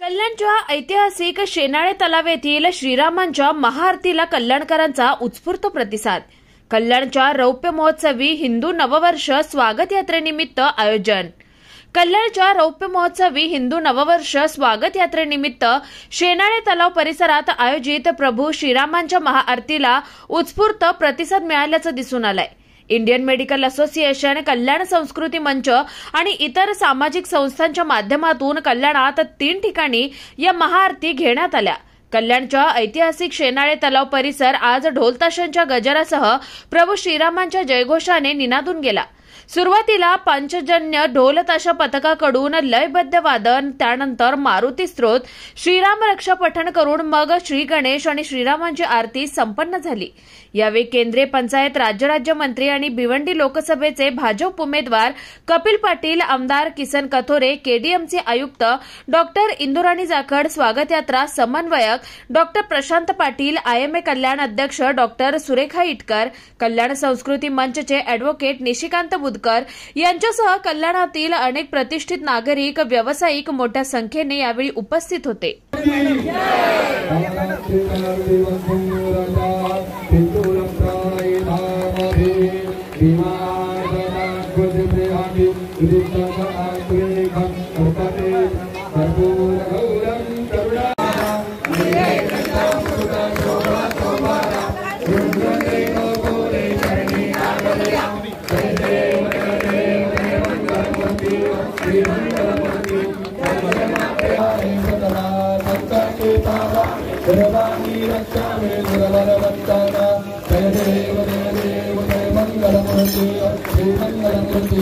कल्याणच्या ऐतिहासिक शेनाळे तलाव येथील श्रीरामांच्या महाआरतीला कल्याणकरांचा उत्स्फूर्त प्रतिसाद। कल्याणच्या रौप्य महोत्सवी हिंदू नववर्ष स्वागत यात्रेनिमित्त आयोजन। कल्याणच्या रौप्य महोत्सवी हिंदू नववर्ष स्वागत यात्रेनिमित्त शेनाळे तलाव परिसरात आयोजित प्रभू श्रीरामांच्या महाआरतीला उत्स्फूर्त प्रतिसाद मिळाल्याचं दिसून आलंय। इंडियन मेडिकल असोसिएशन, कल्याण संस्कृती मंच आणि इतर सामाजिक संस्थांच्या माध्यमातून कल्याणात 3 ठिकाणी या महाआरती घेण्यात आल्या। कल्याणच्या ऐतिहासिक शेनाळे तलाव परिसर आज ढोलताशांच्या गजरासह प्रभू श्रीरामांच्या जयघोषाने निनादून गेला। सुरुवातीला पंचजन्य ढोलताशा पथकाकडून लयबद्ध वादन, त्यानंतर मारुती स्तोत्र, श्रीराम रक्षा पठण करून मग श्री गणेश आणि श्रीरामांची आरती संपन्न झाली। यावेळी केंद्रीय पंचायत राज्यमंत्री आणि भिवंडी लोकसभेचे भाजप उमेदवार कपिल पाटील, आमदार किसन कथोरे, केडीएमचे आयुक्त डॉक्टर इंदुराणी जाखड, स्वागत यात्रा समन्वयक डॉक्टर प्रशांत पाटील, आयएमए कल्याण अध्यक्ष डॉक्टर सुरेखा इटकर, कल्याण संस्कृती मंचचे अॅडव्होकेट निशिकांत बुधकर यांच्यासह कल्याणातील अनेक प्रतिष्ठित नागरिक, व्यावसायिक मोठ्या संख्येने यावेळी उपस्थित होते। श्री मंगलमूर्ति